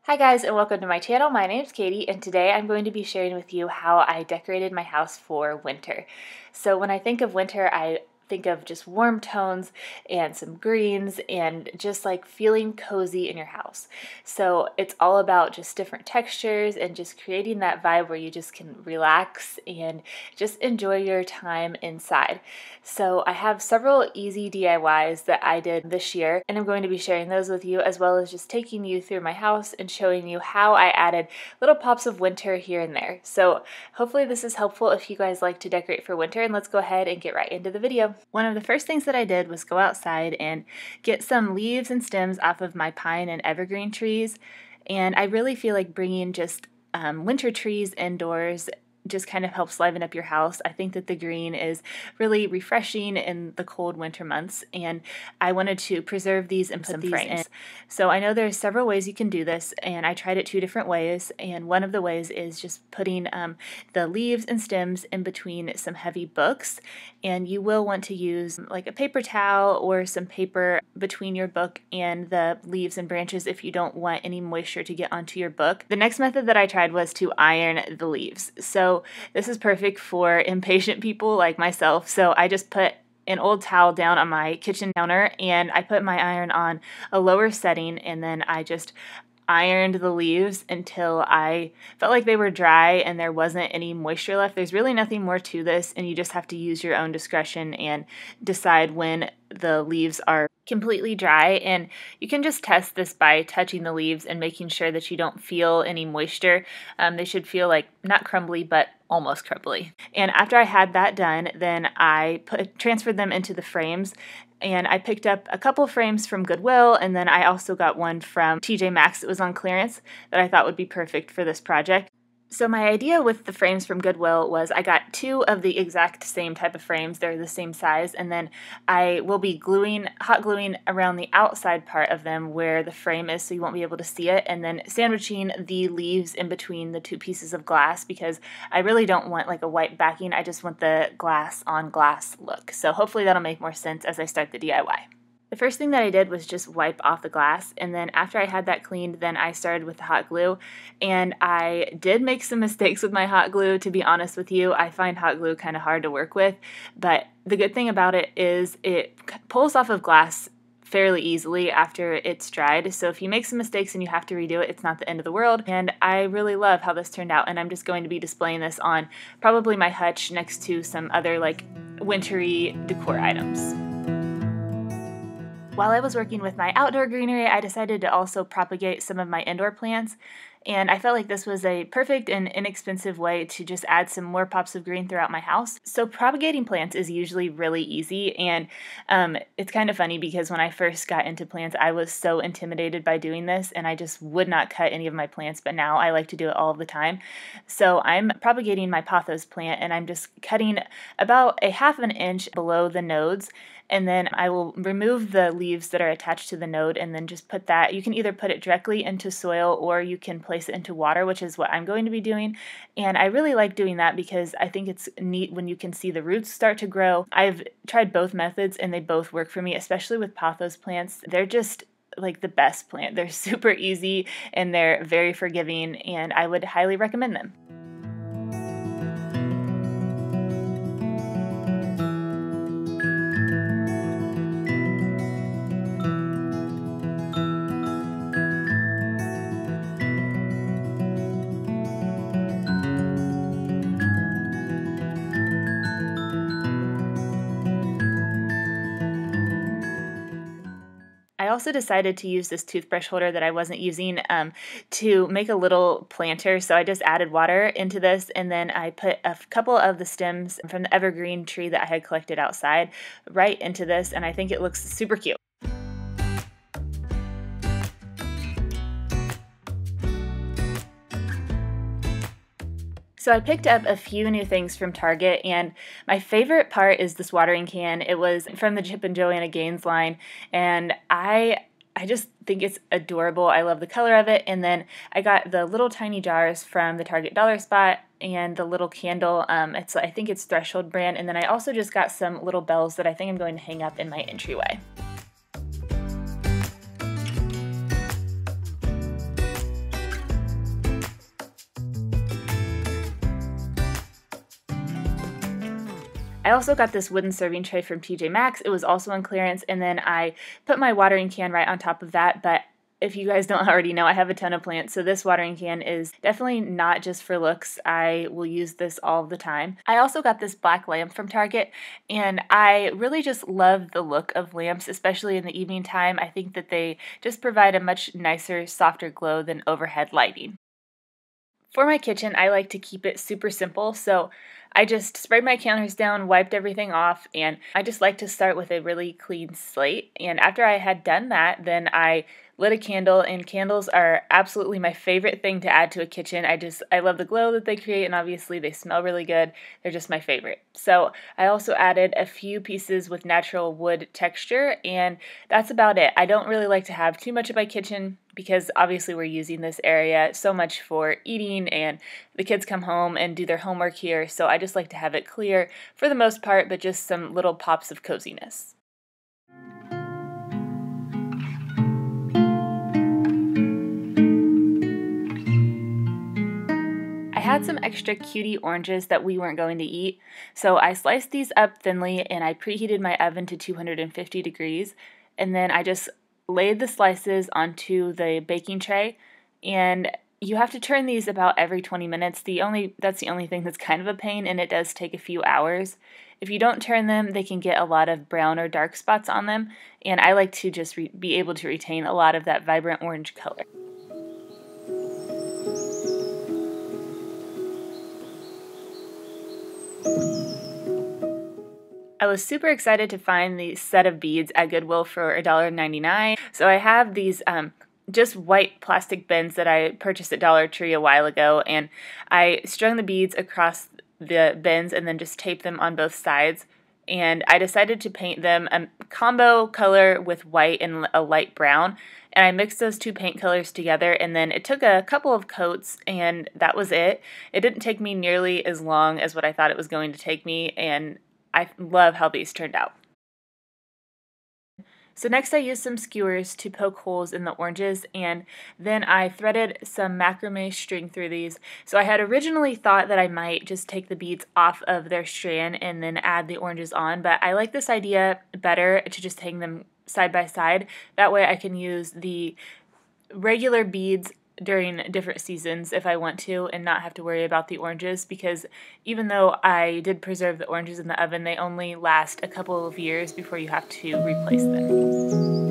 Hi guys, and welcome to my channel. My name's Katie, and today I'm going to be sharing with you how I decorated my house for winter. So when I think of winter, I think of just warm tones and some greens and just like feeling cozy in your house. So it's all about just different textures and just creating that vibe where you just can relax and just enjoy your time inside. So I have several easy DIYs that I did this year, and I'm going to be sharing those with you, as well as just taking you through my house and showing you how I added little pops of winter here and there. So hopefully this is helpful if you guys like to decorate for winter, and let's go ahead and get right into the video. One of the first things that I did was go outside and get some leaves and stems off of my pine and evergreen trees, and I really feel like bringing just winter trees indoors just kind of helps liven up your house. I think that the green is really refreshing in the cold winter months, and I wanted to preserve these and put these frames in. So I know there's several ways you can do this, and I tried it 2 different ways, and one of the ways is just putting the leaves and stems in between some heavy books, and you will want to use like a paper towel or some paper between your book and the leaves and branches if you don't want any moisture to get onto your book. The next method that I tried was to iron the leaves. So this is perfect for impatient people like myself. So I just put an old towel down on my kitchen counter, and I put my iron on a lower setting, and then I just ironed the leaves until I felt like they were dry and there wasn't any moisture left. There's really nothing more to this, and you just have to use your own discretion and decide when the leaves are completely dry. And you can just test this by touching the leaves and making sure that you don't feel any moisture. They should feel like not crumbly, but almost crumbly. And after I had that done, then I transferred them into the frames, and I picked up a couple frames from Goodwill, and then I also got one from TJ Maxx that was on clearance that I thought would be perfect for this project. So my idea with the frames from Goodwill was I got 2 of the exact same type of frames. They're the same size, and then I will be hot gluing around the outside part of them where the frame is so you won't be able to see it, and then sandwiching the leaves in between the 2 pieces of glass because I really don't want like a white backing. I just want the glass on glass look. So hopefully that'll make more sense as I start the DIY. The first thing that I did was just wipe off the glass, and then after I had that cleaned, then I started with the hot glue, and I did make some mistakes with my hot glue, to be honest with you. I find hot glue kind of hard to work with, but the good thing about it is it pulls off of glass fairly easily after it's dried. So if you make some mistakes and you have to redo it, it's not the end of the world, and I really love how this turned out, and I'm just going to be displaying this on probably my hutch next to some other like wintry decor items. While I was working with my outdoor greenery, I decided to also propagate some of my indoor plants, and I felt like this was a perfect and inexpensive way to just add some more pops of green throughout my house. So propagating plants is usually really easy, and it's kind of funny because when I first got into plants, I was so intimidated by doing this, and I just would not cut any of my plants, but now I like to do it all the time. So I'm propagating my pothos plant, and I'm just cutting about a 1/2 inch below the nodes, and then I will remove the leaves that are attached to the node and then just put that. You can either put it directly into soil or you can place it into water, which is what I'm going to be doing. And I really like doing that because I think it's neat when you can see the roots start to grow. I've tried both methods and they both work for me, especially with pothos plants. They're just like the best plant. They're super easy and they're very forgiving, and I would highly recommend them. I also decided to use this toothbrush holder that I wasn't using to make a little planter. So I just added water into this, and then I put a couple of the stems from the evergreen tree that I had collected outside right into this, and I think it looks super cute. So I picked up a few new things from Target, and my favorite part is this watering can. It was from the Chip and Joanna Gaines line, and I just think it's adorable. I love the color of it. And then I got the little tiny jars from the Target Dollar Spot and the little candle. I think it's Threshold brand. And then I also just got some little bells that I think I'm going to hang up in my entryway. I also got this wooden serving tray from TJ Maxx. It was also on clearance, and then I put my watering can right on top of that, but if you guys don't already know, I have a ton of plants, so this watering can is definitely not just for looks. I will use this all the time. I also got this black lamp from Target, and I really just love the look of lamps, especially in the evening time. I think that they just provide a much nicer, softer glow than overhead lighting. For my kitchen, I like to keep it super simple, so I just sprayed my counters down, wiped everything off, and I just like to start with a really clean slate. And after I had done that, then I lit a candle, and candles are absolutely my favorite thing to add to a kitchen. I love the glow that they create, and obviously they smell really good. They're just my favorite. So I also added a few pieces with natural wood texture, and that's about it. I don't really like to have too much of my kitchen because obviously we're using this area so much for eating, and the kids come home and do their homework here, so I just like to have it clear for the most part, but just some little pops of coziness. I had some extra cutie oranges that we weren't going to eat, so I sliced these up thinly and I preheated my oven to 250 degrees, and then I just laid the slices onto the baking tray, and you have to turn these about every 20 minutes. That's the only thing that's kind of a pain, and it does take a few hours. If you don't turn them, they can get a lot of brown or dark spots on them, and I like to just be able to retain a lot of that vibrant orange color. I was super excited to find the set of beads at Goodwill for $1.99. So I have these just white plastic bins that I purchased at Dollar Tree a while ago, and I strung the beads across the bins and then just taped them on both sides. And I decided to paint them a combo color with white and a light brown. And I mixed those two paint colors together, and then it took a couple of coats, and that was it. It didn't take me nearly as long as what I thought it was going to take me, and I love how these turned out. So next I used some skewers to poke holes in the oranges, and then I threaded some macrame string through these. So I had originally thought that I might just take the beads off of their strand and then add the oranges on, but I like this idea better to just hang them side by side. That way I can use the regular beads during different seasons if I want to and not have to worry about the oranges, because even though I did preserve the oranges in the oven, they only last a couple of years before you have to replace them.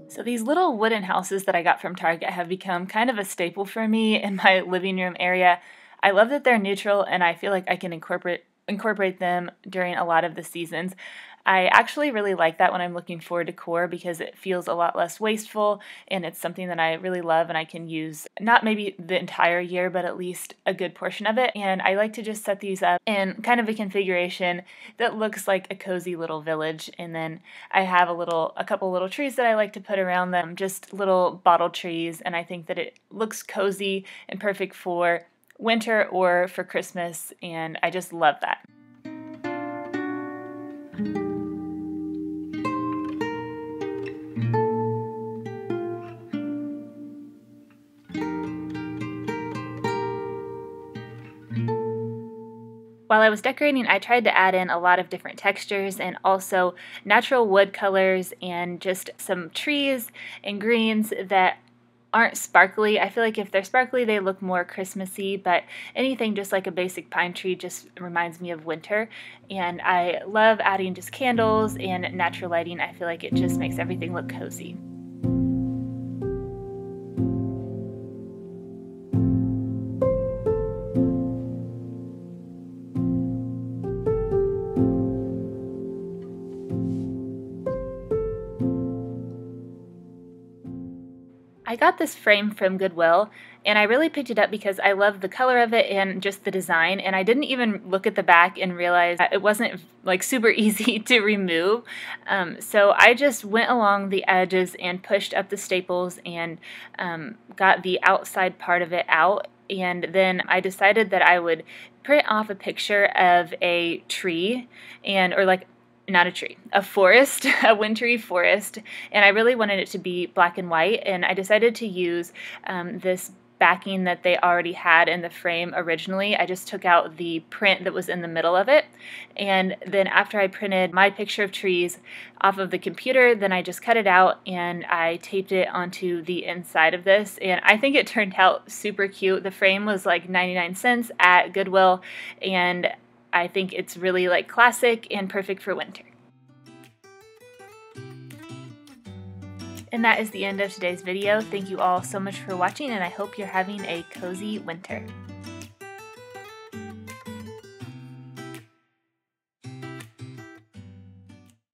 So these little wooden houses that I got from Target have become kind of a staple for me in my living room area. I love that they're neutral, and I feel like I can incorporate them during a lot of the seasons. I actually really like that when I'm looking for decor because it feels a lot less wasteful, and it's something that I really love and I can use not maybe the entire year, but at least a good portion of it. And I like to just set these up in kind of a configuration that looks like a cozy little village. And then I have a couple little trees that I like to put around them, just little bottle trees, and I think that it looks cozy and perfect for winter or for Christmas, and I just love that. While I was decorating, I tried to add in a lot of different textures and also natural wood colors and just some trees and greens that aren't sparkly. I feel like if they're sparkly, they look more Christmassy, but anything just like a basic pine tree just reminds me of winter. And I love adding just candles and natural lighting. I feel like it just makes everything look cozy. I got this frame from Goodwill, and I really picked it up because I love the color of it and just the design, and I didn't even look at the back and realize that it wasn't like super easy to remove. So I just went along the edges and pushed up the staples and got the outside part of it out. and then I decided that I would print off a picture of a tree, or like, not a tree, a forest, a wintry forest, and I really wanted it to be black and white, and I decided to use this backing that they already had in the frame originally. I just took out the print that was in the middle of it, and then after I printed my picture of trees off of the computer, then I just cut it out and I taped it onto the inside of this, and I think it turned out super cute. The frame was like 99 cents at Goodwill, and I think it's really like classic and perfect for winter. And that is the end of today's video. Thank you all so much for watching, and I hope you're having a cozy winter.